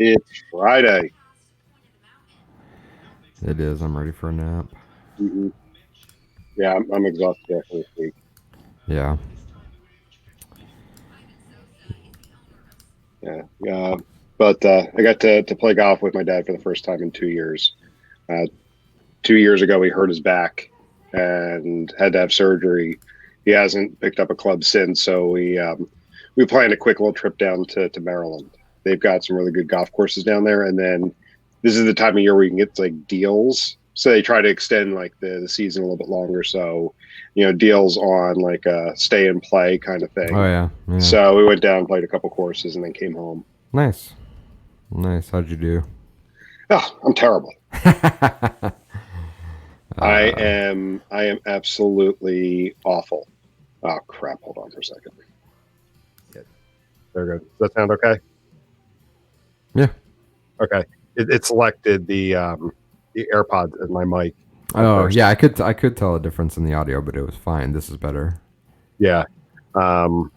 It's Friday. It is. I'm ready for a nap. Mm-mm. Yeah, I'm exhausted after this week. Yeah. Yeah, but I got to play golf with my dad for the first time in 2 years. 2 years ago, he hurt his back and had to have surgery. He hasn't picked up a club since, so we planned a quick little trip down to Maryland. They've got some really good golf courses down there, and then this is the time of year where you can get like deals. So they try to extend like the season a little bit longer. So, deals on like a stay and play kind of Oh thing. yeah. Yeah. So we went down, played a couple courses, and then came home. Nice. Nice. How'd you do? Oh, I'm terrible. I uh, am I am absolutely awful. Oh crap! Hold on for a second. Yeah, there we go. Does that sound okay? yeah. Okay. It selected the AirPods as my mic at Oh first. yeah. I could tell a difference in the audio, but it was fine. This is better. Yeah. Um,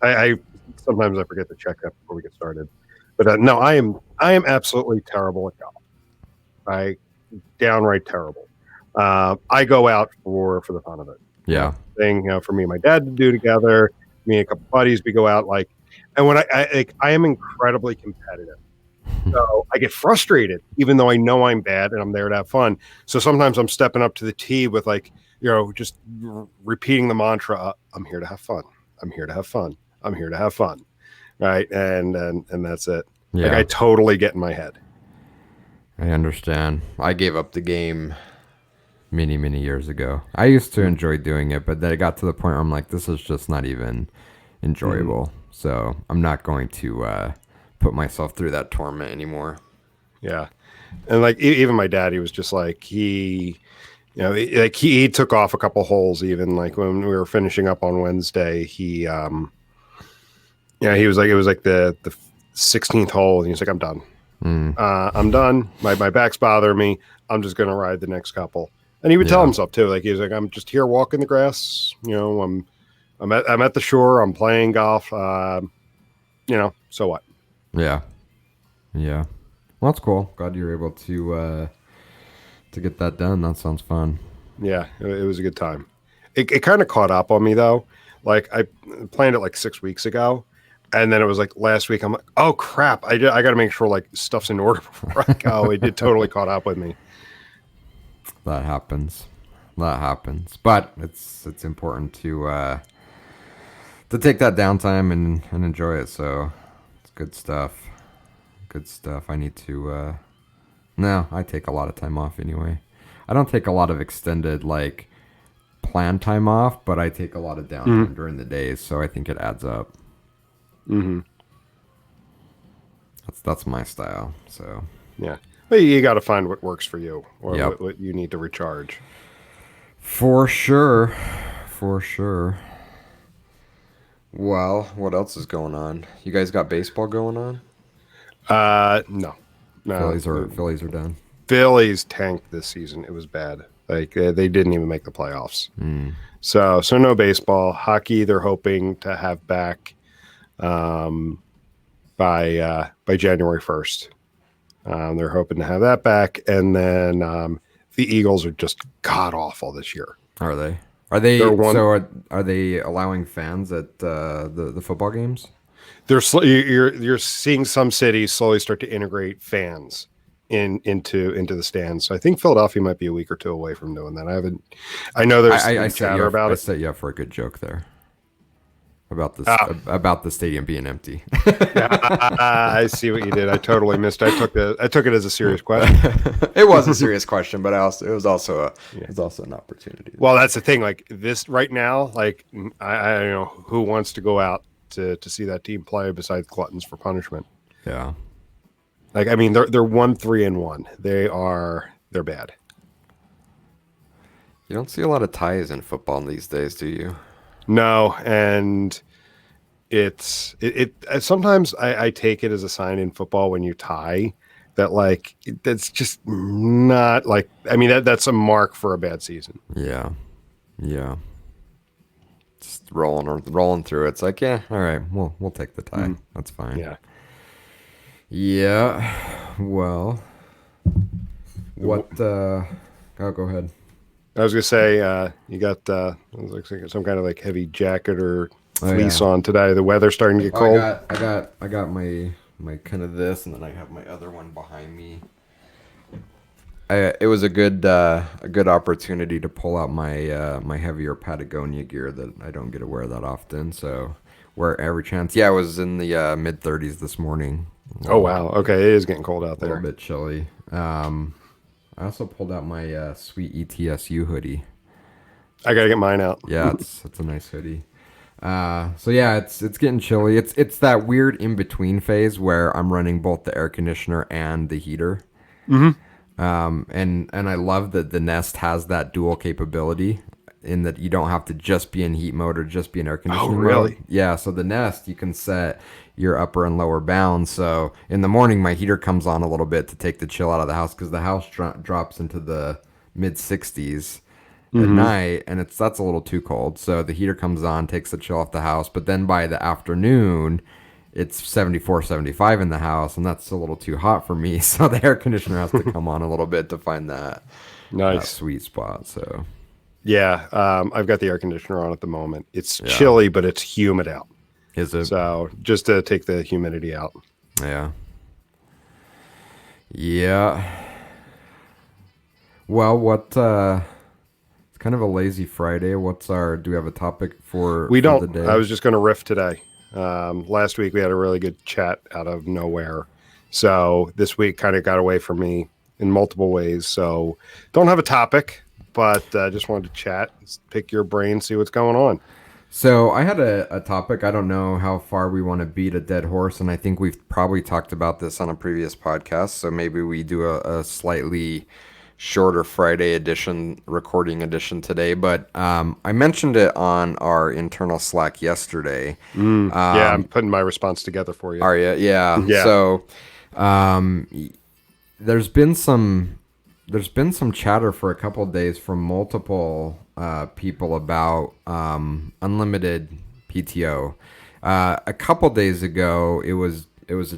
I sometimes I forget to check that before we get started. But no, I am absolutely terrible at golf. I downright terrible. I go out for the fun of it. Yeah. Thing for me and my dad to do together. Me and a couple buddies, we go out and when I am incredibly competitive. So I get frustrated, even though I know I'm bad and I'm there to have fun. So sometimes I'm stepping up to the tee with just repeating the mantra, I'm here to have fun. I'm here to have fun. I'm here to have fun. Right. And that's it. Like I Yeah. totally get in my head. I understand. I gave up the game many years ago. I used to enjoy doing it, but then it got to the point where I'm like, this is just not even Mm-hmm. enjoyable. So I'm not going to put myself through that torment anymore. Yeah. And like even my dad, he was just like he took off a couple holes even like when we were finishing up on Wednesday. He was like it was like the 16th hole, and he's like, I'm done. Mm, I'm done. My back's bothering me. I'm just gonna ride the next couple. And he would tell yeah. himself too, like he was like, I'm just here walking the grass. I'm at the shore. I'm playing golf. So what? Yeah. Yeah. Well, that's cool. Glad you're able to get that done. That sounds fun. Yeah, it was a good time. It kind of caught up on me though. Like I planned it like 6 weeks ago, and then it was like last week. I'm like, oh crap! I got to make sure like stuff's in order before I go. It totally caught up with me. That happens. That happens. But it's important to take that downtime and enjoy it. So it's good stuff. Good stuff. I need to. No, I take a lot of time off anyway. I don't take a lot of extended like planned time off, but I take a lot of Mm-hmm. downtime during the days. So I think it adds up. Mm-hmm. That's my style. So Yeah, but you got to find what works for you or yep, what you need to recharge. for sure, for sure. Well, what else is going on? You guys got baseball going on? No, no. Phillies are done. Phillies tanked this season. It was bad. Like they didn't even make the playoffs. Mm, So no baseball. Hockey, they're hoping to have back um, by January 1st. They're hoping to have that back, and then the Eagles are just god awful this year. are they? Are They're they? one. Are they allowing fans at the football games? You're seeing some cities slowly start to integrate fans into the stands. So I think Philadelphia might be a week or two away from doing that. I know there's I some set you chatter up. about I it. set you up for a good joke there about this Ah, about the stadium being empty. I see what you did. I totally missed. I took it as a serious question. It was a serious question, but it Yeah. was also an opportunity. Well, that's the thing. Like this right now, like I don't know who wants to go out to see that team play besides gluttons for punishment. Yeah, Like I mean, they're 1-3-1. They're bad. you don't see a lot of ties in football these days, do you? No, and sometimes I take it as a sign in football when you tie that like that's just not like I mean that's a mark for a bad season. Yeah, yeah. Just rolling through it. It's like, yeah, all right, we'll take the tie. Mm, That's fine. yeah. Yeah. Well, what? Oh, go ahead. I was gonna say, you got it looks like some kind of like heavy jacket or Oh fleece yeah. on today. The weather's starting to get Oh, I cold. got, I got, I got my kind of this, and then I have my other one behind me. It was a good opportunity to pull out my heavier Patagonia gear that I don't get to wear that often. So, wear every chance. Yeah, it was in the mid 30s this morning. Oh wow. Okay, it is getting cold out A little there. bit chilly. I also pulled out my sweet ETSU hoodie. I gotta get mine out. Yeah, it's a nice hoodie. So yeah, it's getting chilly. It's that weird in between phase where I'm running both the air conditioner and the heater. Hmm. And I love that the Nest has that dual capability in that you don't have to just be in heat mode or just be in air Oh conditioning mode. really? Yeah, so the Nest you can set your upper and lower bounds. So in the morning, my heater comes on a little bit to take the chill out of the house because the house drops into the mid 60s at Hmm. night, and that's a little too cold. So the heater comes on, takes the chill off the house. But then by the afternoon, it's 74, 75 in the house, and that's a little too hot for me. So the air conditioner has to come on a little bit to find that Nice. sweet spot. So Yeah, I've got the air conditioner on at the moment. It's yeah, chilly, but it's humid out. is it? So just to take the humidity out. Yeah, yeah. Well, what? It's kind of a lazy Friday. What's our? Do we have a topic We for don't. the I day? was just going to riff today. Last week we had a really good chat out of nowhere. So this week kind of got away from me in multiple ways. So don't have a topic, but just wanted to chat, pick your brain, see what's going on. So I had a topic. I don't know how far we want to beat a dead horse, and I think we've probably talked about this on a previous podcast. So maybe we do a slightly shorter Friday edition, recording edition today. But I mentioned it on our internal Slack yesterday. Yeah, I'm putting my response together for you. Arya, yeah. Yeah. So um, there's been some there's been some chatter for a couple of days from multiple people about unlimited PTO. A couple days ago, it was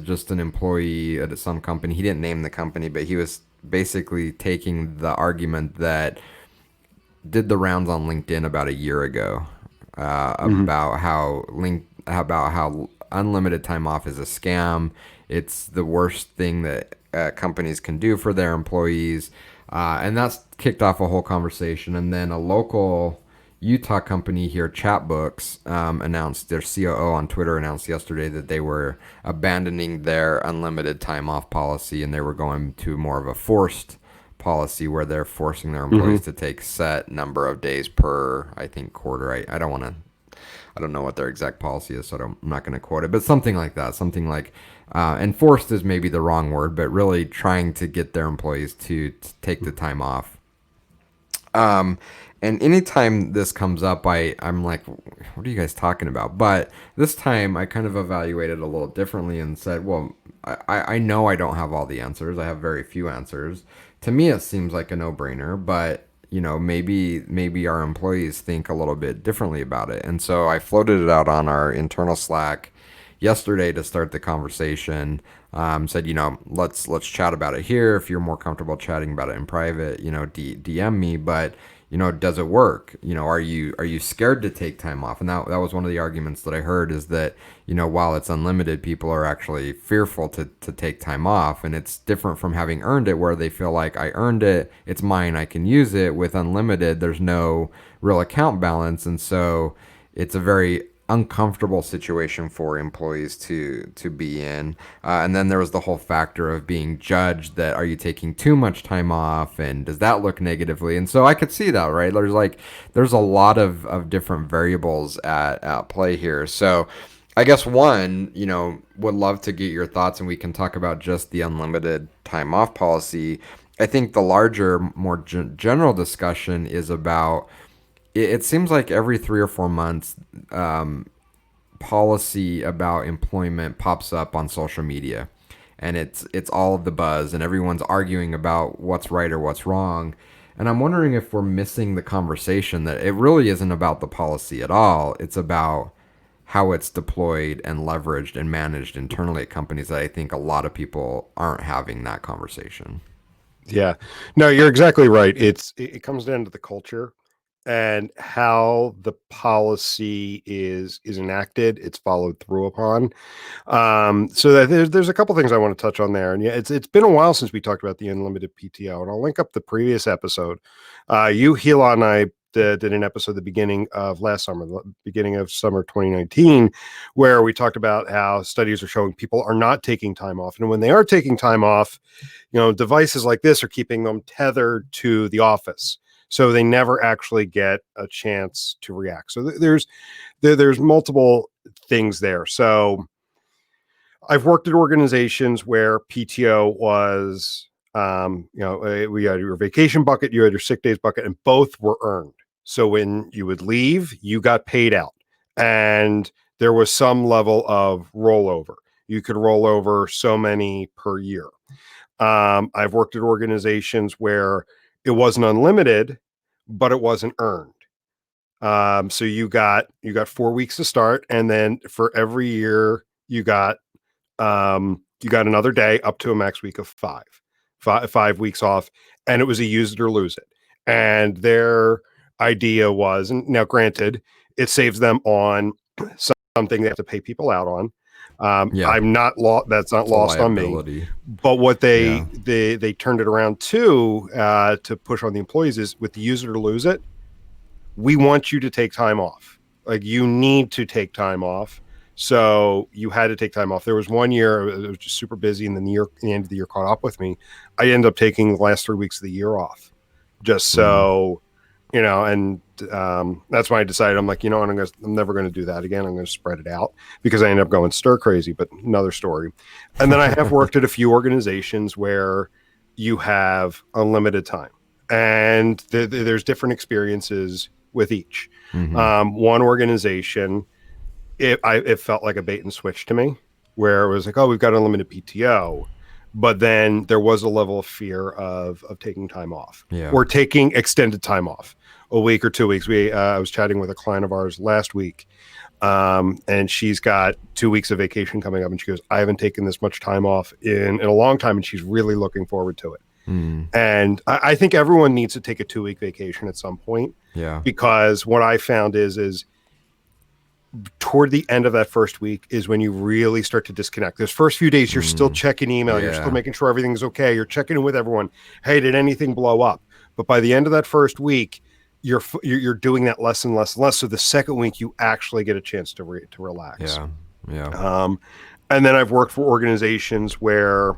just an employee at some company. He didn't name the company, but he was basically taking the argument that did the rounds on LinkedIn about a year ago Hmm. about how unlimited time off is a scam. It's the worst thing that companies can do for their employees, and that's kicked off a whole conversation. And then a local Utah company here, Chatbooks, announced their COO on Twitter announced yesterday that they were abandoning their unlimited time off policy and they were going to more of a forced policy where they're forcing their Hmm. employees to take set number of days per, I think, quarter. I don't want to, I don't know what their exact policy is, so I'm not going to quote it, but something like that. Something like, enforced is maybe the wrong word, but really trying to get their employees to take the time off. Um, and anytime this comes up, I'm like, what are you guys talking about? But this time I kind of evaluated a little differently and said, well, I know I don't have all the answers. I have very few answers. To me, it seems like a no-brainer, but maybe our employees think a little bit differently about it. And so I floated it out on our internal Slack yesterday to start the conversation. Said, let's chat about it here. If you're more comfortable chatting about it in private, DM me. But does it work? Are you scared to take time off? And that was one of the arguments that I heard is that while it's unlimited, people are actually fearful to take time off, and it's different from having earned it, where they feel like I earned it, it's mine, I can use it. With unlimited, there's no real account balance, and so it's a very uncomfortable situation for employees to be in. And then there was the whole factor of being judged that are you taking too much time off and does that look negatively? And so I could see that, right? There's a lot of different variables at play here. So I guess one, would love to get your thoughts and we can talk about just the unlimited time off policy. I think the larger, more general discussion is about it seems like every 3 or 4 months, policy about employment pops up on social media, and it's all of the buzz, and everyone's arguing about what's right or what's wrong. And I'm wondering if we're missing the conversation that it really isn't about the policy at all. It's about how it's deployed and leveraged and managed internally at companies that I think a lot of people aren't having that conversation. Yeah. No, you're exactly right. It comes down to the culture and how the policy is enacted, it's followed through upon. So that there's a couple things I want to touch on there. And yeah, it's been a while since we talked about the unlimited PTO, and I'll link up the previous episode. Hila, and I did an episode at the beginning of last summer, the beginning of summer 2019, where we talked about how studies are showing people are not taking time off. And when they are taking time off, devices like this are keeping them tethered to the office. So they never actually get a chance to react. So there's multiple things there. So I've worked at organizations where PTO was, we had your vacation bucket, you had your sick days bucket, and both were earned. So when you would leave, you got paid out, and there was some level of rollover. You could roll over so many per year. I've worked at organizations where it wasn't unlimited, but it wasn't earned. So you got 4 weeks to start, and then for every year you got another day up to a max week of 5 weeks off, and it was a use it or lose it. And their idea was, and now granted, it saves them on something they have to pay people out on. Yeah. I'm not that's not It's a lost on me. liability. But what Yeah. they turned it around to push on the employees is, with the use it or lose it, we want you to take time off. Like, you need to take time off. So you had to take time off. There was one year it was just super busy, and then the end of the year caught up with me. I ended up taking the last 3 weeks of the year off, just so and that's why I decided, I'm like, I'm never going to do that again. I'm going to spread it out, because I ended up going stir crazy, but another story. And then I have worked at a few organizations where you have unlimited time, and there's different experiences with each. One organization, it felt like a bait and switch to me, where it was like, oh, we've got unlimited PTO, but then there was a level of fear of taking time off, or taking extended time off, a week or 2 weeks. I was chatting with a client of ours last week, and she's got 2 weeks of vacation coming up, and she goes, I haven't taken this much time off in a long time, and she's really looking forward to it. And I think everyone needs to take a 2 week vacation at some point. Yeah. Because what I found is toward the end of that first week is when you really start to disconnect. Those first few days, you're still checking email. Yeah. You're still making sure everything's okay. You're checking in with everyone. Hey, did anything blow up? But by the end of that first week, you're doing that less and less and less. So the second week, you actually get a chance to relax. Yeah. And then I've worked for organizations where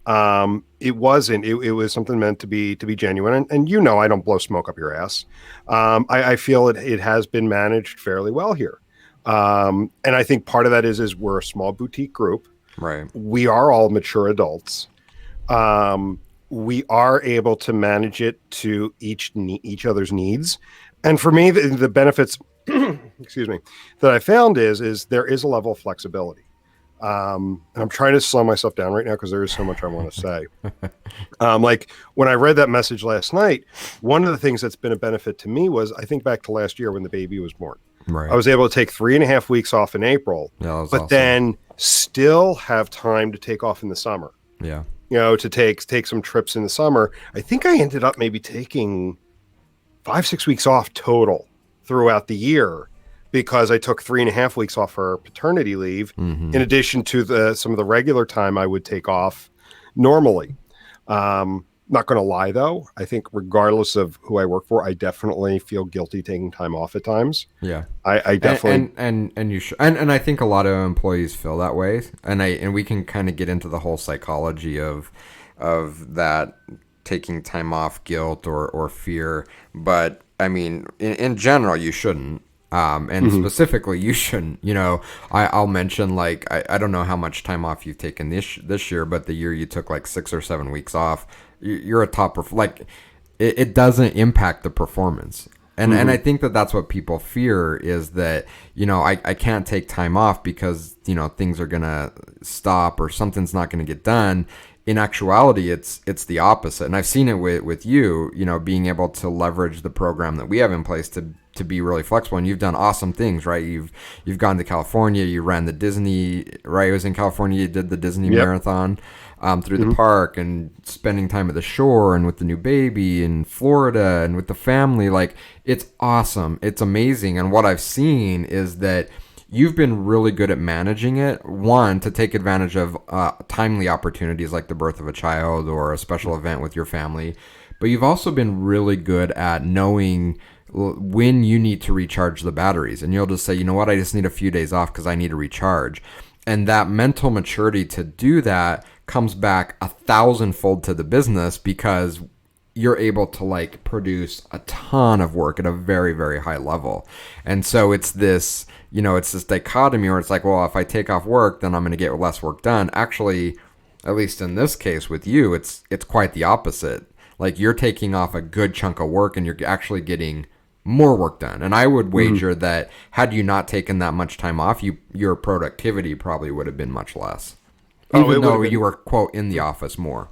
it wasn't. It was something meant to be genuine. And I don't blow smoke up your ass. I feel it has been managed fairly well here. And I think part of that is we're a small boutique group. Right. We are all mature adults. We are able to manage it to each other's needs. And for me, the benefits, excuse me, that I found is there is a level of flexibility. And I'm trying to slow myself down right now, because there is so much I want to say. Like, when I read that message last night, one of the things that's been a benefit to me was, I think back to last year when the baby was born. Right. I was able to take 3.5 weeks off in April, but awesome. Then still have time to take off in the summer. Yeah. To take some trips in the summer. I think I ended up maybe taking 5-6 weeks off total throughout the year, because I took 3.5 weeks off for paternity leave, in addition to some of the regular time I would take off normally. Not going to lie, though, I think regardless of who I work for, I definitely feel guilty taking time off at times. Yeah, I definitely and you should, and I think a lot of employees feel that way, and we can kind of get into the whole psychology of that taking time off guilt or fear, but I mean, in general, you shouldn't. And specifically, you shouldn't. I'll mention, like, I don't know how much time off you've taken this year, but the year you took like 6 or 7 weeks off, you're a top like it doesn't impact the performance. And I think that's what people fear, is that, I can't take time off because, things are gonna stop or something's not gonna get done. In actuality, it's the opposite. And I've seen it with you, being able to leverage the program that we have in place to to be really flexible, and you've done awesome things, right? You've gone to California, you ran the Disney, right? It was in California, you did the Disney Yep. marathon through the park, and spending time at the shore, and with the new baby in Florida, and with the family. Like, it's awesome, it's amazing. And what I've seen is that you've been really good at managing it. One, to take advantage of timely opportunities like the birth of a child or a special event with your family. But you've also been really good at knowing when you need to recharge the batteries. And you'll just say, you know what, I just need a few days off because I need to recharge. And that mental maturity to do that comes back 1,000-fold to the business, because you're able to like produce a ton of work at a very, very high level. And so it's this, it's this dichotomy where it's like, well, if I take off work, then I'm going to get less work done. Actually, at least in this case with you, it's quite the opposite. Like, you're taking off a good chunk of work and you're actually getting more work done. And I would wager that had you not taken that much time off, your productivity probably would have been much less. Even though you were, quote, in the office more.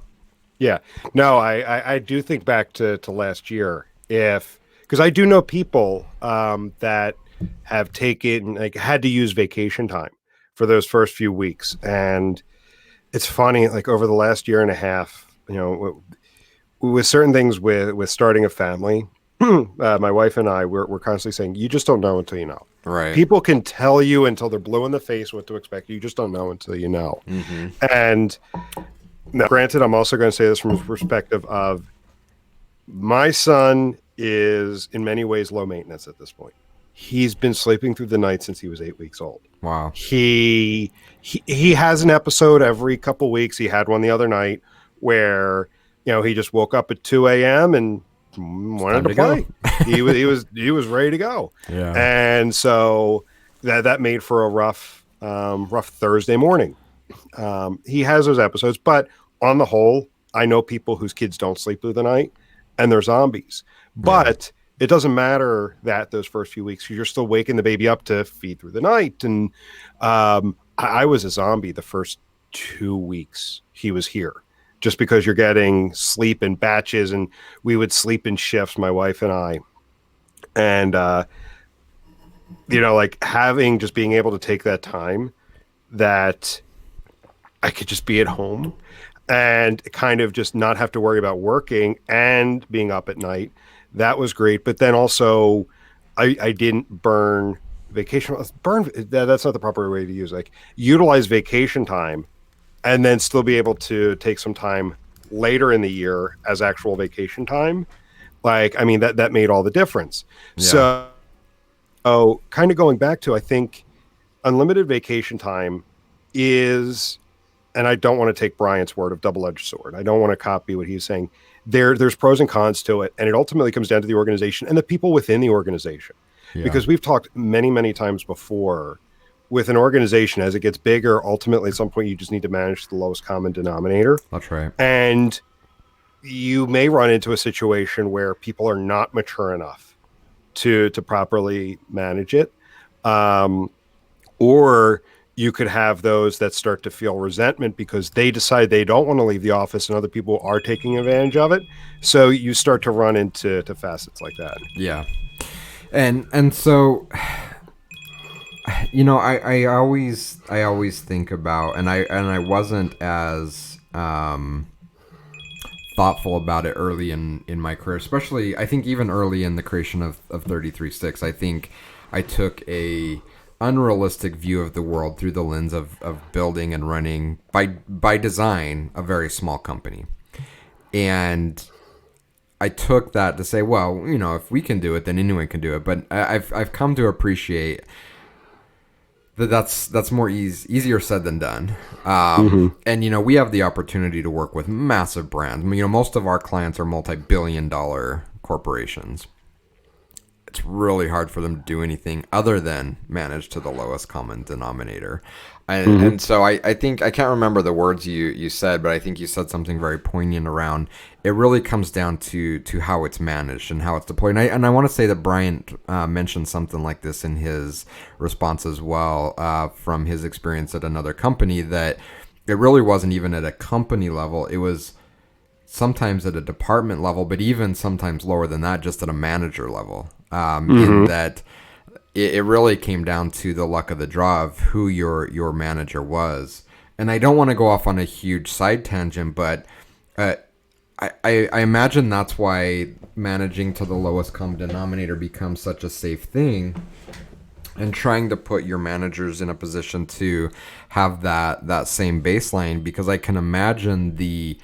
Yeah. No, I do think back to last year, because I do know people that have had to use vacation time for those first few weeks. And it's funny, like over the last year and a half, with certain things with starting a family, my wife and I, we're constantly saying, you just don't know until you know. Right. People can tell you until they're blue in the face what to expect. You just don't know until you know. Mm-hmm. And now, granted, I'm also going to say this from the perspective of my son is in many ways low maintenance at this point. He's been sleeping through the night since he was 8 weeks old. Wow. He has an episode every couple weeks. He had one the other night where, he just woke up at 2 a.m. and wanted to play. he was ready to go. Yeah. And so that made for a rough Thursday morning. He has those episodes, but on the whole, I know people whose kids don't sleep through the night and they're zombies. But it doesn't matter that those first few weeks, you're still waking the baby up to feed through the night. And I was a zombie the first 2 weeks he was here, just because you're getting sleep in batches, and we would sleep in shifts, my wife and I. And, like being able to take that time that I could just be at home and kind of just not have to worry about working and being up at night. That was great. But then also I didn't burn vacation. That's not the proper way to use, like, utilize vacation time and then still be able to take some time later in the year as actual vacation time. Like, I mean, that made all the difference. Yeah. So kind of going back to, I think unlimited vacation time is, and I don't want to take Brian's word of double-edged sword. I don't want to copy what he's saying. There's pros and cons to it, and it ultimately comes down to the organization and the people within the organization. Yeah. Because we've talked many, many times before, with an organization, as it gets bigger, ultimately at some point you just need to manage the lowest common denominator. That's right. And you may run into a situation where people are not mature enough to properly manage it. Or you could have those that start to feel resentment because they decide they don't want to leave the office and other people are taking advantage of it. So you start to run into facets like that. Yeah. And so, I always think about, and I wasn't as thoughtful about it early in my career, especially I think even early in the creation of 33.6. I think I took a unrealistic view of the world through the lens of building and running by design a very small company. And I took that to say, well, if we can do it, then anyone can do it. But I've come to appreciate that's more easier said than done. And we have the opportunity to work with massive brands. I mean, most of our clients are multi-billion-dollar corporations. It's really hard for them to do anything other than manage to the lowest common denominator. And so I think, I can't remember the words you said, but I think you said something very poignant around, it really comes down to how it's managed and how it's deployed. And I want to say that Bryant mentioned something like this in his response as well, from his experience at another company, that it really wasn't even at a company level. It was sometimes at a department level, but even sometimes lower than that, just at a manager level. in Mhm. that it really came down to the luck of the draw of who your manager was. And I don't want to go off on a huge side tangent, but uh, I imagine that's why managing to the lowest common denominator becomes such a safe thing, and trying to put your managers in a position to have that same baseline, because I can imagine the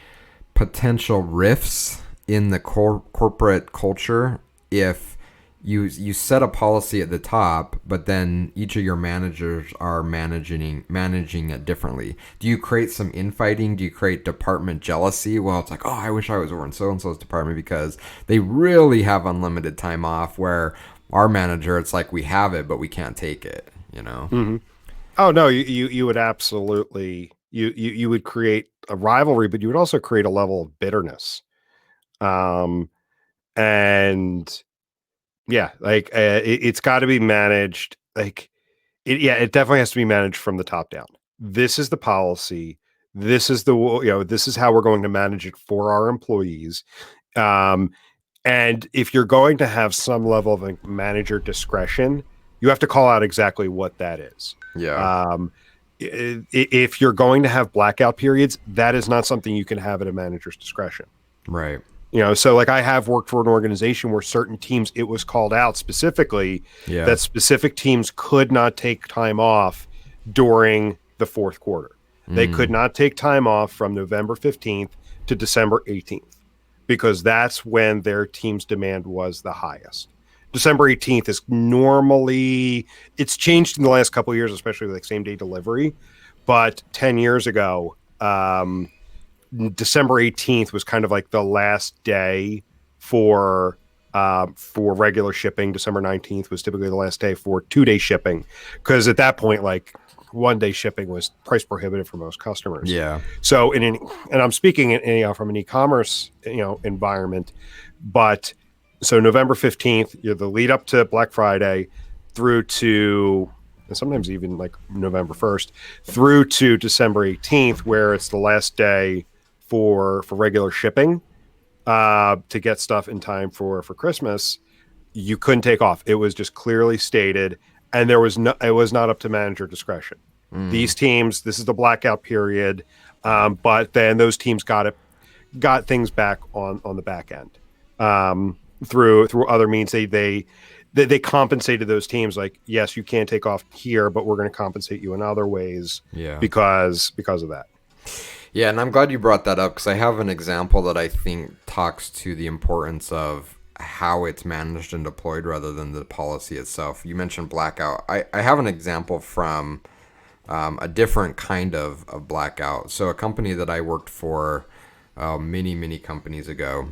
potential rifts in the corporate culture if you set a policy at the top, but then each of your managers are managing it differently. Do you create some infighting? Do you create department jealousy? Well, it's like, oh, I wish I was over in so and so's department because they really have unlimited time off. Where our manager, it's like we have it, but we can't take it. You know? Mhm. Oh no, you would absolutely you would create a rivalry, but you would also create a level of bitterness. Um, and yeah, like it's got to be managed. Like yeah, it definitely has to be managed from the top down. This is the policy. This is this is how we're going to manage it for our employees. Um, and if you're going to have some level of manager discretion, you have to call out exactly what that is. Yeah. Um, if you're going to have blackout periods, that is not something you can have at a manager's discretion. Right. So like I have worked for an organization where certain teams, it was called out specifically Yeah. that specific teams could not take time off during the fourth quarter. They could not take time off from November 15th to December 18th because that's when their team's demand was the highest. December 18th is normally, it's changed in the last couple of years, especially with like same day delivery. But 10 years ago, December 18th was kind of like the last day for regular shipping. December 19th was typically the last day for 2-day shipping, because at that point, like 1-day shipping was price prohibitive for most customers. Yeah. So and I'm speaking from an e-commerce environment, but so November 15th, the lead up to Black Friday through to, and sometimes even like November 1st through to December 18th, where it's the last day for regular shipping, to get stuff in time for Christmas. You couldn't take off. It was just clearly stated, and it was not up to manager discretion. These teams, this is the blackout period, but then those teams got things back on the back end, through other means. They compensated those teams, like, yes, you can't take off here, but we're going to compensate you in other ways, Yeah. because of that. Yeah, and I'm glad you brought that up, because I have an example that I think talks to the importance of how it's managed and deployed rather than the policy itself. You mentioned blackout. I have an example from a different kind of blackout. So a company that I worked for many companies ago,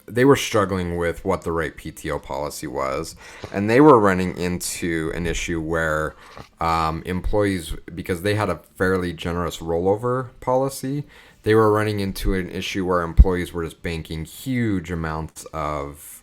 they were struggling with what the right PTO policy was, and they were running into an issue where employees, because they had a fairly generous rollover policy, they were running into an issue where employees were just banking huge amounts of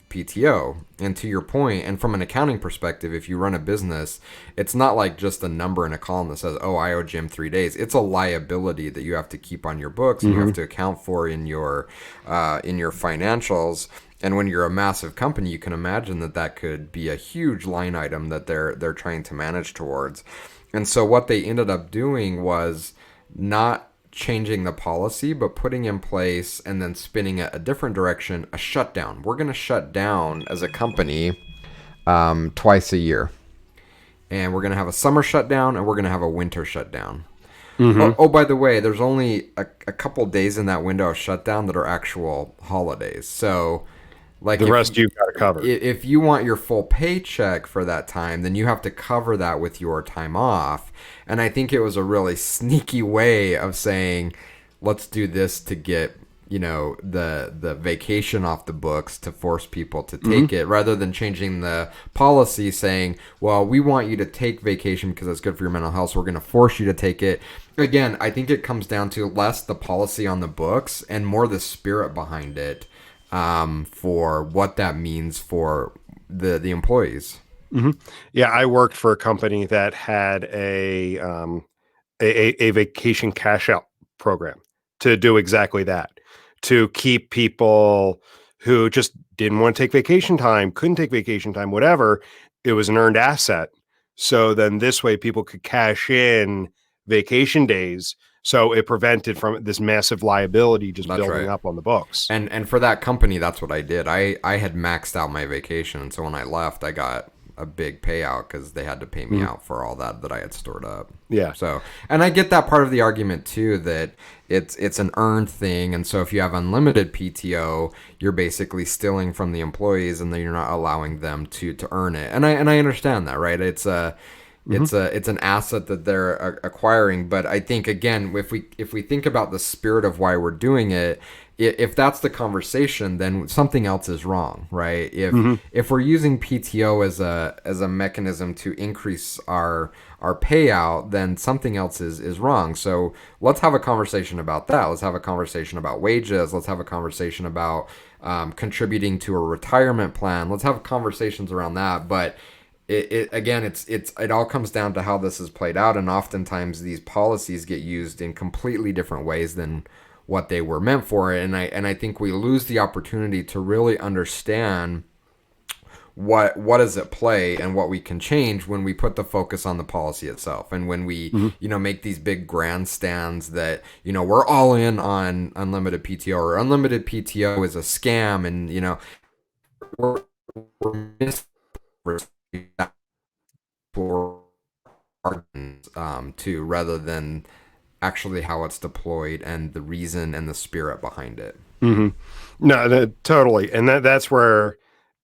PTO. And to your point, and from an accounting perspective, if you run a business, it's not like just a number in a column that says, oh, I owe Jim 3 days. It's a liability that you have to keep on your books, and you have to account for in your financials. And when you're a massive company, you can imagine that could be a huge line item that they're trying to manage towards. And so what they ended up doing was not changing the policy, but putting in place and then spinning it a different direction, a shutdown. We're going to shut down as a company twice a year. And we're going to have a summer shutdown, and we're going to have a winter shutdown. Oh, by the way, there's only a couple days in that window of shutdown that are actual holidays. So, like, The rest you've got to cover. if you want your full paycheck for that time, then you have to cover that with your time off. And I think it was a really sneaky way of saying, let's do this to get, the vacation off the books, to force people to take it, rather than changing the policy saying, well, we want you to take vacation because it's good for your mental health, so we're going to force you to take it. Again, I think it comes down to less the policy on the books and more the spirit behind it, for what that means for the employees. Yeah, I worked for a company that had a vacation cash out program to do exactly that, to keep people who just didn't want to take vacation time, couldn't take vacation time, whatever. It was an earned asset. So then this way people could cash in vacation days. So it prevented from this massive liability just That's building right. up on the books. And for that company, that's what I did. I had maxed out my vacation, and so when I left, I got a big payout because they had to pay me out for all that I had stored up. Yeah. So, and I get that part of the argument too, that it's an earned thing, and so if you have unlimited PTO, you're basically stealing from the employees, and then you're not allowing them to earn it. And I understand that, right? It's a it's an asset that they're acquiring, but I think again, if we think about the spirit of why we're doing it, if that's the conversation, then something else is wrong, right? If we're using PTO as a mechanism to increase our payout, then something else is wrong. So let's have a conversation about that. Let's have a conversation about wages. Let's have a conversation about contributing to a retirement plan. Let's have conversations around that, but it all comes down to how this is played out, and oftentimes these policies get used in completely different ways than what they were meant for, and I think we lose the opportunity to really understand what is at play and what we can change when we put the focus on the policy itself, and when we make these big grandstands that we're all in on unlimited PTO, or unlimited PTO is a scam, and we're missing for too, rather than actually how it's deployed and the reason and the spirit behind it. No, totally. And that's where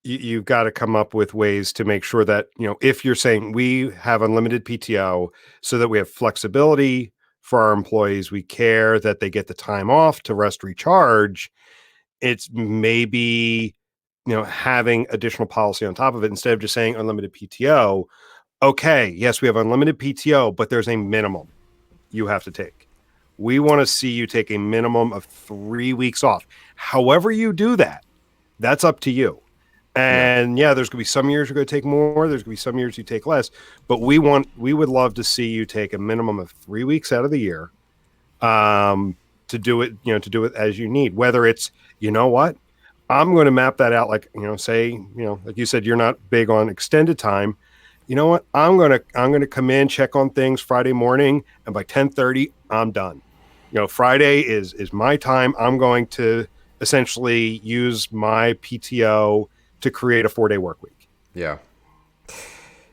you've got to come up with ways to make sure that, if you're saying we have unlimited PTO so that we have flexibility for our employees, we care that they get the time off to rest, recharge. It's maybe, having additional policy on top of it instead of just saying unlimited PTO. Okay, yes, we have unlimited PTO, but there's a minimum you have to take. We want to see you take a minimum of 3 weeks off. However you do that, that's up to you. And there's going to be some years you're going to take more. There's going to be some years you take less. But we would love to see you take a minimum of 3 weeks out of the year to do it, to do it as you need. Whether it's, what, I'm going to map that out. Like, say, like you said, you're not big on extended time. You know what? I'm gonna come in, check on things Friday morning, and by 10:30, I'm done. Friday is my time. I'm going to essentially use my PTO to create a 4-day work week. Yeah.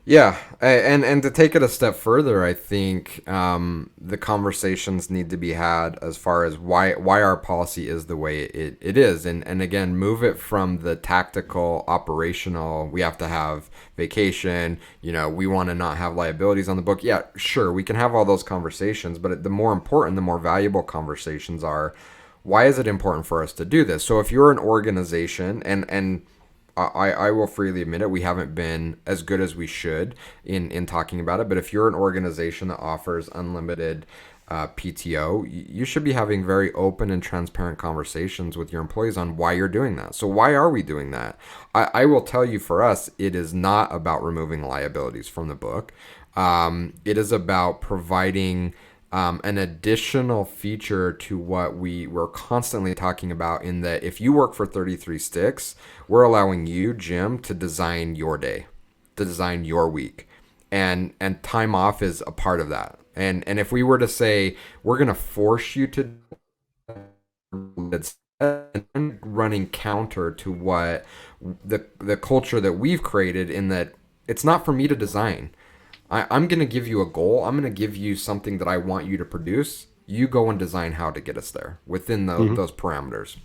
Yeah, and to take it a step further, I think the conversations need to be had as far as why our policy is the way it is, and again, move it from the tactical, operational. We have to have vacation. We want to not have liabilities on the book. Yeah, sure, we can have all those conversations, but the more important, the more valuable conversations are, why is it important for us to do this? So if you're an organization, and I will freely admit it, we haven't been as good as we should in talking about it. But if you're an organization that offers unlimited PTO, you should be having very open and transparent conversations with your employees on why you're doing that. So why are we doing that? I will tell you, for us, it is not about removing liabilities from the book. It is about providing an additional feature to what we were constantly talking about, in that if you work for 33 Sticks, we're allowing you, Jim, to design your day, to design your week. And time off is a part of that. And if we were to say, we're going to force you to, it's running counter to what the culture that we've created, in that it's not for me to design. I'm going to give you a goal. I'm going to give you something that I want you to produce. You go and design how to get us there within those parameters.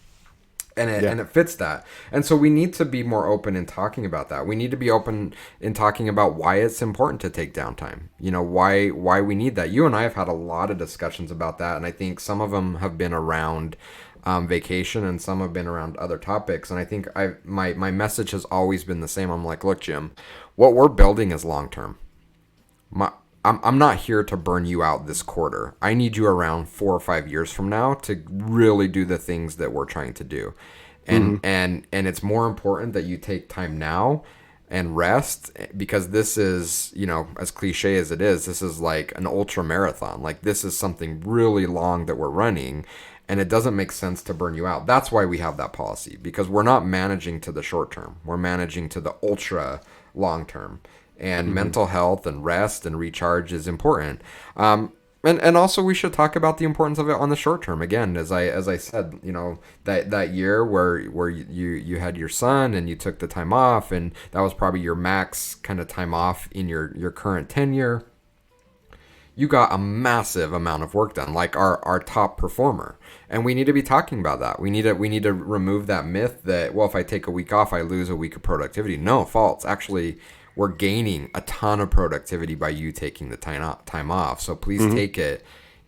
And it fits that. And so we need to be more open in talking about that. We need to be open in talking about why it's important to take downtime. Why we need that. You and I have had a lot of discussions about that, and I think some of them have been around vacation, and some have been around other topics. And I think my message has always been the same. I'm like, look, Jim, what we're building is long term. I'm not here to burn you out this quarter. I need you around 4 or 5 years from now to really do the things that we're trying to do. And it's more important that you take time now and rest, because this is, as cliche as it is, this is like an ultra marathon. Like, this is something really long that we're running. and it doesn't make sense to burn you out. That's why we have that policy, because we're not managing to the short term. We're managing to the ultra long term. And mental health and rest and recharge is important. And also we should talk about the importance of it on the short term. Again, as I said, that year where you had your son and you took the time off, and that was probably your max kind of time off in your current tenure. You got a massive amount of work done, like our top performer. And we need to be talking about that. We need to remove that myth that, well, if I take a week off, I lose a week of productivity. No, false. Actually, we're gaining a ton of productivity by you taking the time off. So please take it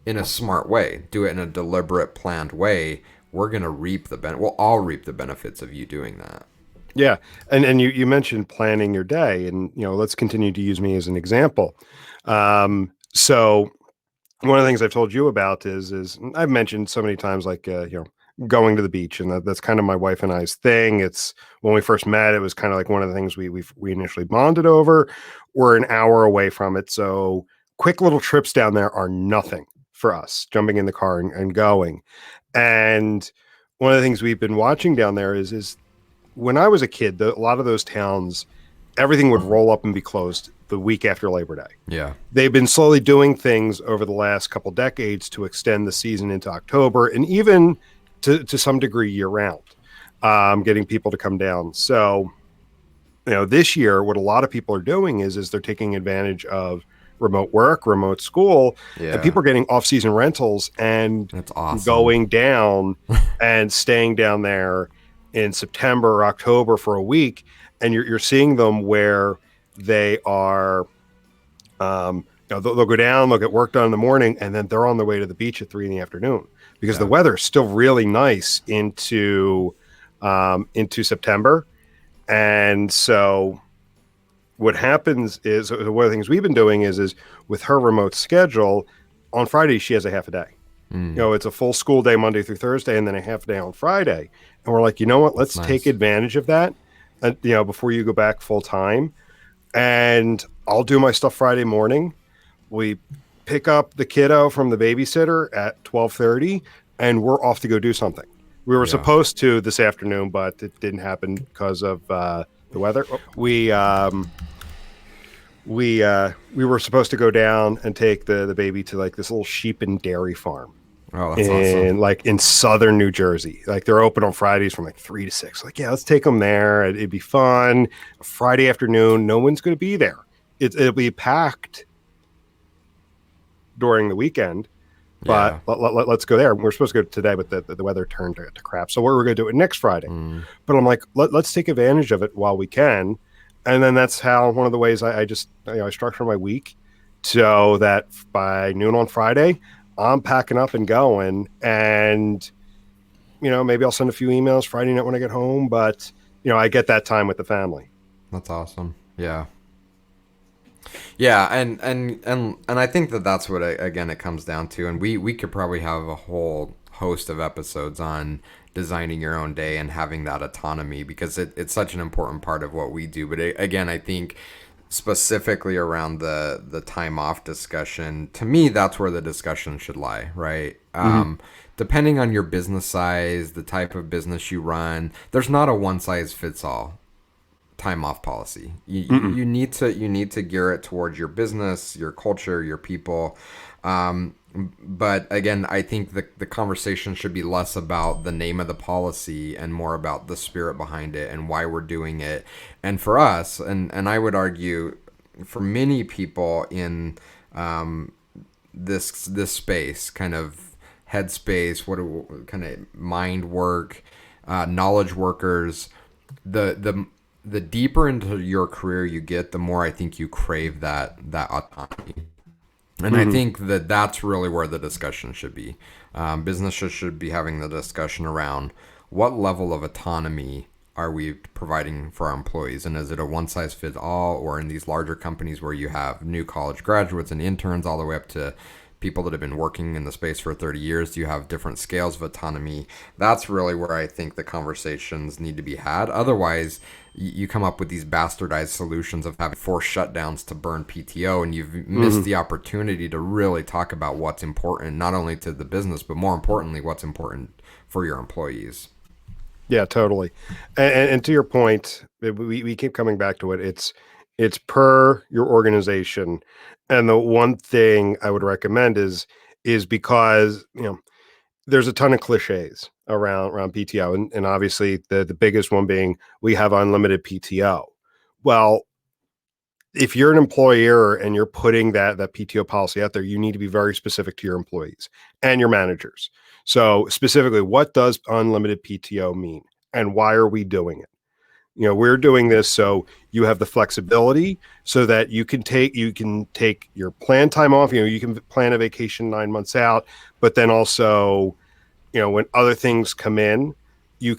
in a smart way. Do it in a deliberate, planned way. We're going to reap we'll all reap the benefits of you doing that. Yeah. And you mentioned planning your day, and, let's continue to use me as an example. So one of the things I've told you about is I've mentioned so many times, like, going to the beach, and that's kind of my wife and I's thing. It's when we first met, it was kind of like one of the things we initially bonded over. We're an hour away from it, so quick little trips down there are nothing for us. Jumping in the car and going. And one of the things we've been watching down there is when I was a kid, a lot of those towns, everything would roll up and be closed the week after Labor Day. Yeah. They've been slowly doing things over the last couple decades to extend the season into October, and even to some degree year round, getting people to come down. So, this year, what a lot of people are doing is they're taking advantage of remote work, remote school, and people are getting off-season rentals and that's awesome. Going down and staying down there in September or October for a week. And you're seeing them where they are, they'll go down, they'll get work done in the morning, and then they're on their way to the beach at 3 p.m. because the weather is still really nice into September. And so what happens is, one of the things we've been doing is with her remote schedule, on Friday, she has a half a day. It's a full school day, Monday through Thursday, and then a half a day on Friday. And we're like, you know what, let's take advantage of that. Before you go back full time, and I'll do my stuff Friday morning. We pick up the kiddo from the babysitter at 12:30, and we're off to go do something. We were supposed to this afternoon, but it didn't happen because of the weather. We were supposed to go down and take the baby to like this little sheep and dairy farm. Oh, that's awesome. Like in southern New Jersey. Like they're open on Fridays from like 3 to 6. Like, let's take them there. It'd be fun. Friday afternoon, no one's going to be there. It'll be packed during the weekend, but let's go there. We're supposed to go today, but the weather turned to crap. So we're going to do it next Friday. But I'm like, let's take advantage of it while we can. And then that's how one of the ways I just, I structure my week so that by noon on Friday, I'm packing up and going, and, maybe I'll send a few emails Friday night when I get home, but, I get that time with the family. That's awesome. Yeah. Yeah. And I think that's what, again, it comes down to. And we could probably have a whole host of episodes on designing your own day and having that autonomy, because it's such an important part of what we do. But again, I think specifically around the time off discussion, to me, that's where the discussion should lie, right? Depending on your business size, the type of business you run, there's not a one size fits all time off policy. You need to gear it towards your business, your culture, your people. But again, I think the conversation should be less about the name of the policy and more about the spirit behind it and why we're doing it. And for us, and I would argue for many people in this space, kind of headspace, kind of mind work, knowledge workers, the deeper into your career you get, the more I think you crave that autonomy. And I think that's really where the discussion should be. Businesses should be having the discussion around what level of autonomy are we providing for our employees? And is it a one-size-fits-all, or in these larger companies where you have new college graduates and interns all the way up to people that have been working in the space for 30 years? Do you have different scales of autonomy? That's really where I think the conversations need to be had. Otherwise, you come up with these bastardized solutions of having forced shutdowns to burn PTO, and you've missed the opportunity to really talk about what's important, not only to the business, but more importantly, what's important for your employees. Yeah, totally. And to your point, we keep coming back to it. It's per your organization. And the one thing I would recommend is because, there's a ton of cliches around PTO, and obviously the biggest one being we have unlimited PTO. Well, if you're an employer and you're putting that PTO policy out there, you need to be very specific to your employees and your managers. So specifically, what does unlimited PTO mean, and why are we doing it? We're doing this so you have the flexibility so that you can take your planned time off. You can plan a vacation 9 months out, but then also, when other things come in, you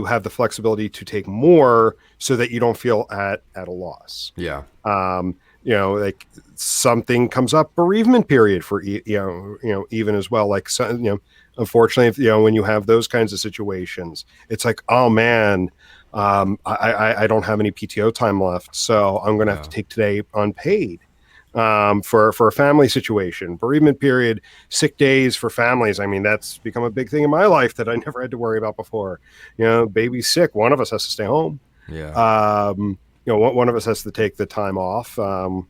have the flexibility to take more so that you don't feel at a loss. Yeah. Like something comes up, bereavement period for even as well. Like, unfortunately, when you have those kinds of situations, it's like, oh man, I don't have any PTO time left, so I'm going to have to take today unpaid. For a family situation, bereavement period, sick days for families. I mean, that's become a big thing in my life that I never had to worry about before. Baby's sick. One of us has to stay home. Yeah. One of us has to take the time off. I'm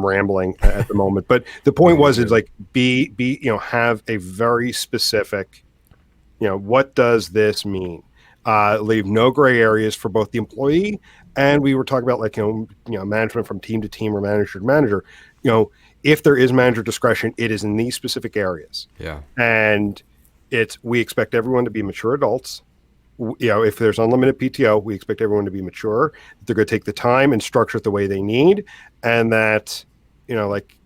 rambling at the moment, but the point is like, have a very specific, what does this mean? Leave no gray areas for both the employee, and we were talking about, like, management from team to team or manager to manager. If there is manager discretion, it is in these specific areas. Yeah. And we expect everyone to be mature adults. If there's unlimited PTO, we expect everyone to be mature. They're going to take the time and structure it the way they need, and that, like,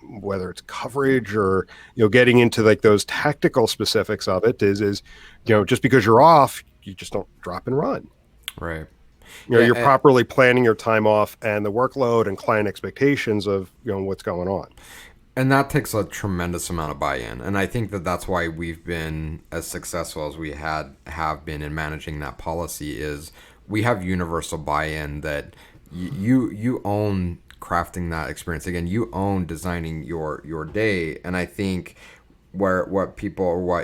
whether it's coverage or getting into like those tactical specifics of it, is just because you're off, you just don't drop and run. Right. You're properly planning your time off and the workload and client expectations of what's going on. And that takes a tremendous amount of buy-in, and I think that that's why we've been as successful as we have been in managing that policy. Is we have universal buy-in that you own crafting that experience. Again, you own designing your day, and I think what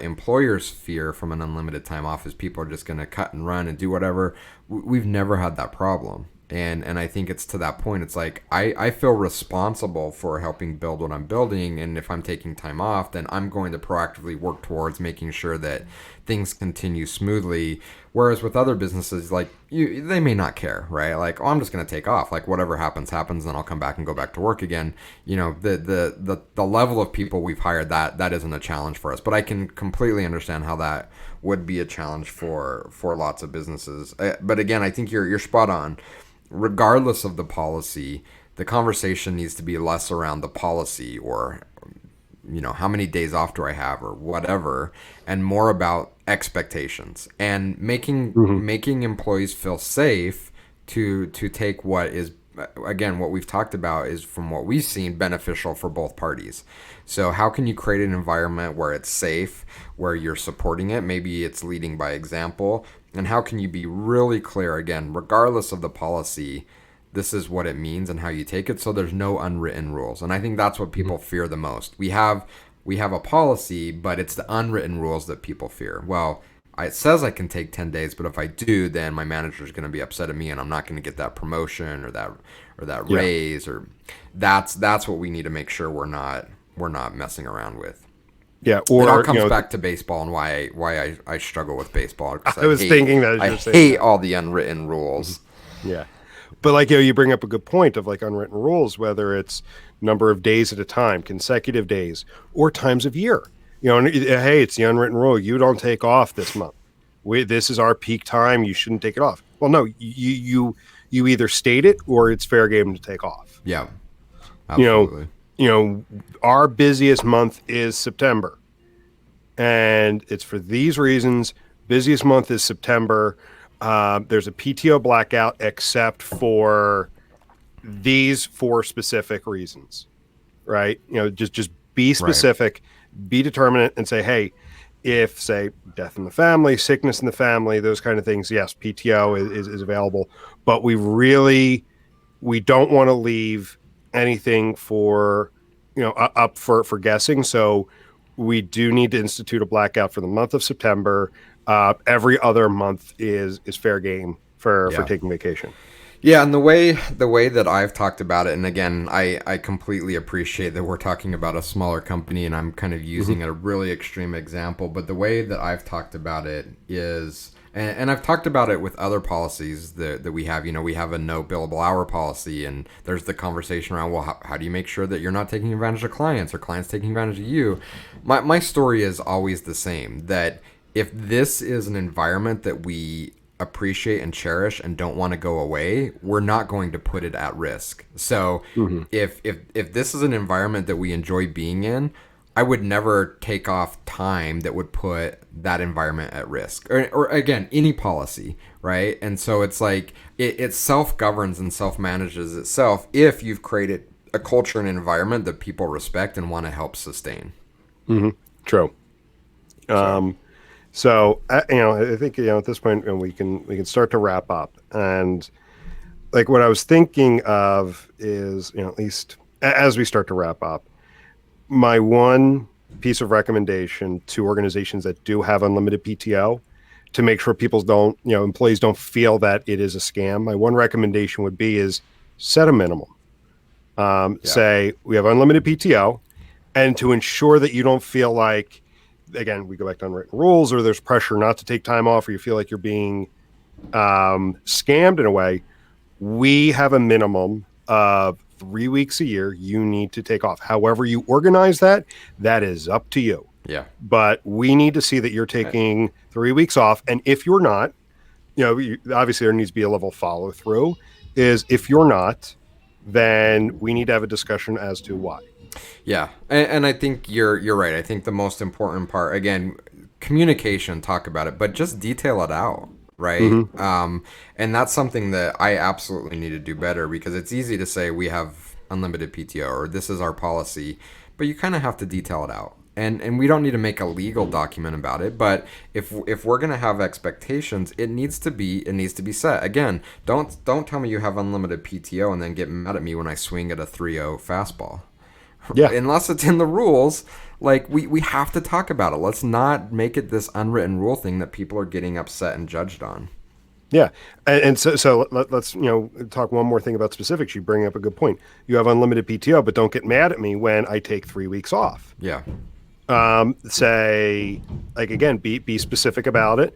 employers fear from an unlimited time off is people are just going to cut and run and do whatever. We've never had that problem. And I think it's to that point. It's like I feel responsible for helping build what I'm building, and if I'm taking time off, then I'm going to proactively work towards making sure that things continue smoothly. Whereas with other businesses, like they may not care, right? Like, oh, I'm just going to take off. Like, whatever happens, then I'll come back and go back to work again. The level of people we've hired, that isn't a challenge for us. But I can completely understand how that would be a challenge for lots of businesses. But again, I think you're spot on. Regardless of the policy, the conversation needs to be less around the policy or, how many days off do I have or whatever, and more about expectations and making employees feel safe to take what is, again, what we've talked about is, from what we've seen, beneficial for both parties. So how can you create an environment where it's safe, where you're supporting it? Maybe it's leading by example. And how can you be really clear, again, regardless of the policy, this is what it means and how you take it, so there's no unwritten rules. And I think that's what people fear the most. We have a policy, but it's the unwritten rules that people fear. Well, it says I can take 10 days, but if I do, then my manager is going to be upset at me and I'm not going to get that promotion or that raise, or that's what we need to make sure we're not messing around with. Yeah, or it all comes back to baseball and why I struggle with baseball. I was thinking that I hate all the unwritten rules. Yeah, but like, you bring up a good point of like unwritten rules, whether it's number of days at a time, consecutive days, or times of year. Hey, it's the unwritten rule. You don't take off this month. This is our peak time. You shouldn't take it off. Well, no, you either state it or it's fair game to take off. Yeah, absolutely. Our busiest month is September, and it's for these reasons. Busiest month is September. There's a PTO blackout except for these 4 specific reasons. right? Just be Right. specific, be determinate, and say, hey, if say death in the family, sickness in the family, those kind of things, yes, PTO is available, but we don't want to leave anything for up for guessing. So we do need to institute a blackout for the month of September. Every other month is fair game for Yeah. taking vacation. Yeah, and the way that I've talked about it, and again, I completely appreciate that we're talking about a smaller company, and I'm kind of using a really extreme example, but the way that I've talked about it is, and I've talked about it with other policies that we have. We have a no billable hour policy, and there's the conversation around, well, how do you make sure that you're not taking advantage of clients or clients taking advantage of you? My story is always the same, that if this is an environment that we appreciate and cherish and don't want to go away, we're not going to put it at risk. So if this is an environment that we enjoy being in, I would never take off time that would put that environment at risk. Or again, any policy, right? And so it's like it self-governs and self-manages itself if you've created a culture and environment that people respect and want to help sustain. True. So, So I think at this point we can start to wrap up. And like what I was thinking of is at least as we start to wrap up, my one piece of recommendation to organizations that do have unlimited PTO to make sure people don't employees don't feel that it is a scam. My one recommendation would be is set a minimum. yeah. Say we have unlimited PTO, and to ensure that you don't feel like, again, we go back to unwritten rules, or there's pressure not to take time off, or you feel like you're being scammed in a way, we have a minimum of 3 weeks a year you need to take off. However you organize that is up to you. Yeah. But we need to see that you're taking 3 weeks off. And if you're not, obviously there needs to be a level of follow through. Is if you're not, then we need to have a discussion as to why. Yeah, and I think you're right. I think the most important part, again, communication. Talk about it, but just detail it out, right? And that's something that I absolutely need to do better, because it's easy to say we have unlimited PTO or this is our policy, but you kind of have to detail it out. And we don't need to make a legal document about it, but if we're gonna have expectations, it needs to be set. Again, don't tell me you have unlimited PTO and then get mad at me when I swing at a 3-0 fastball. Yeah. Unless it's in the rules, like we have to talk about it. Let's not make it this unwritten rule thing that people are getting upset and judged on. Yeah. And so let's, talk one more thing about specifics. You bring up a good point. You have unlimited PTO, but don't get mad at me when I take 3 weeks off. Yeah. Say, like, again, be specific about it.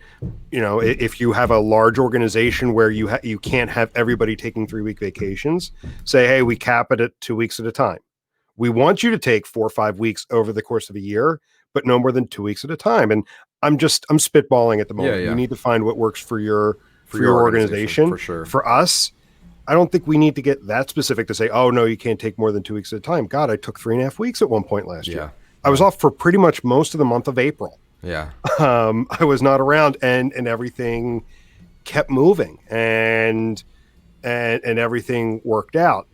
If you have a large organization where you can't have everybody taking 3-week vacations, say, hey, we cap it at 2 weeks at a time. We want you to take 4 or 5 weeks over the course of a year, but no more than 2 weeks at a time. And I'm spitballing at the moment. Yeah. You need to find what works for your organization, organization. for sure. For us, I don't think we need to get that specific to say, oh no, you can't take more than 2 weeks at a time. God, I took 3.5 weeks at one point last year. I was off for pretty much most of the month of April. Yeah. I was not around, and everything kept moving, and everything worked out.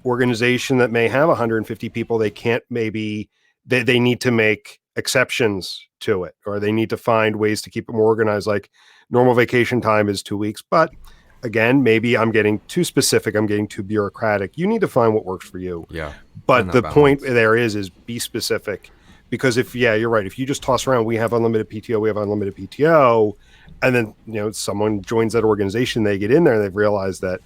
Organization that may have 150 people, they can't, maybe they need to make exceptions to it, or they need to find ways to keep it more organized. Like normal vacation time is 2 weeks, but again, maybe I'm getting too specific, I'm getting too bureaucratic. You need to find what works for you. Yeah. But the point there is be specific, because you're right. If you just toss around, we have unlimited PTO, and then someone joins that organization, they get in there and they've realized that,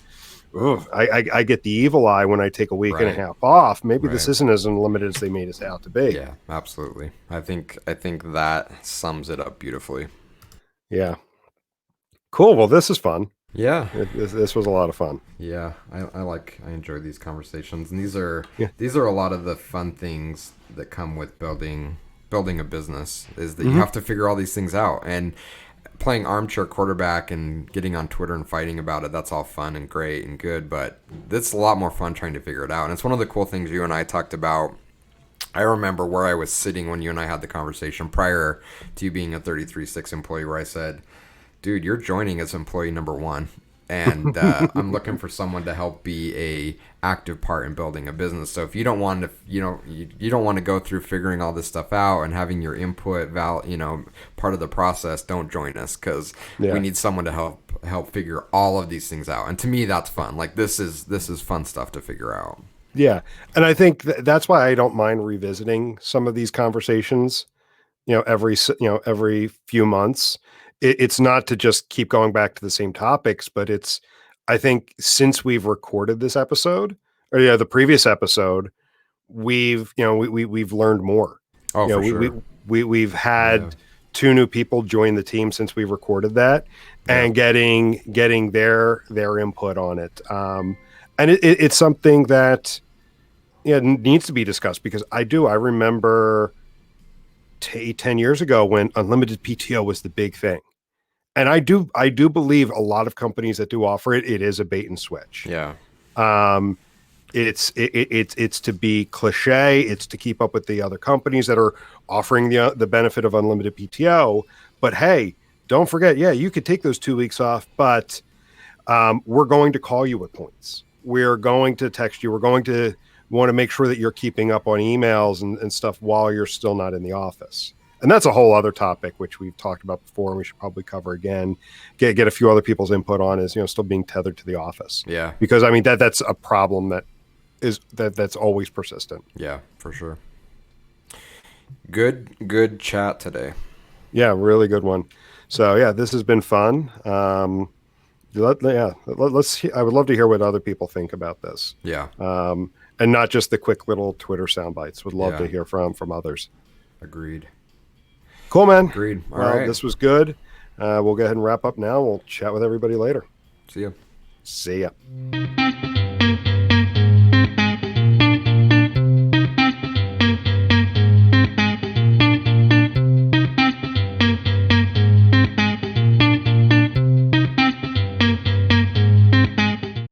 I get the evil eye when I take a week and a half off. Maybe this isn't as unlimited as they made it out to be. Yeah, absolutely. I think that sums it up beautifully. Yeah. Cool. Well, this is fun. Yeah. This was a lot of fun. Yeah, I enjoy these conversations, and these are a lot of the fun things that come with building a business, is that you have to figure all these things out. And playing armchair quarterback and getting on Twitter and fighting about it, that's all fun and great and good, but it's a lot more fun trying to figure it out. And it's one of the cool things you and I talked about. I remember where I was sitting when you and I had the conversation prior to you being a 33.6 employee, where I said, dude, you're joining as employee number 1. and I'm looking for someone to help be a active part in building a business. So if you don't want to, you don't want to go through figuring all this stuff out and having your input, part of the process, don't join us, because we Yeah. need someone to help figure all of these things out. And to me, that's fun. Like this is fun stuff to figure out. Yeah. And I think that's why I don't mind revisiting some of these conversations, every few months. It's not to just keep going back to the same topics, but I think since we've recorded this episode, or the previous episode, we've learned more. Oh, You know, for we, we, sure. we've Yeah. had two new people join the team since we recorded that, Yeah. and getting their input on it. And it's something that needs to be discussed, because I remember 10 years ago when unlimited PTO was the big thing. And I do believe a lot of companies that do offer it is a bait and switch. Yeah. Um, it's to be cliche. It's to keep up with the other companies that are offering the benefit of unlimited PTO. But hey, don't forget, you could take those 2 weeks off, but we're going to call you with points. We're going to text you. We're going to want to make sure that you're keeping up on emails and stuff while you're still not in the office. And that's a whole other topic, which we've talked about before, and we should probably cover again. Get a few other people's input on, is still being tethered to the office. Yeah. Because I mean that's a problem that's always persistent. Yeah, for sure. Good chat today. Yeah, really good one. So yeah, this has been fun. Let's. I would love to hear what other people think about this. Yeah. And not just the quick little Twitter sound bites. Would love Yeah. to hear from others. Agreed. Cool, man. Agreed. All Well, right. this was good. We'll go ahead and wrap up now. We'll chat with everybody later. See ya. See ya.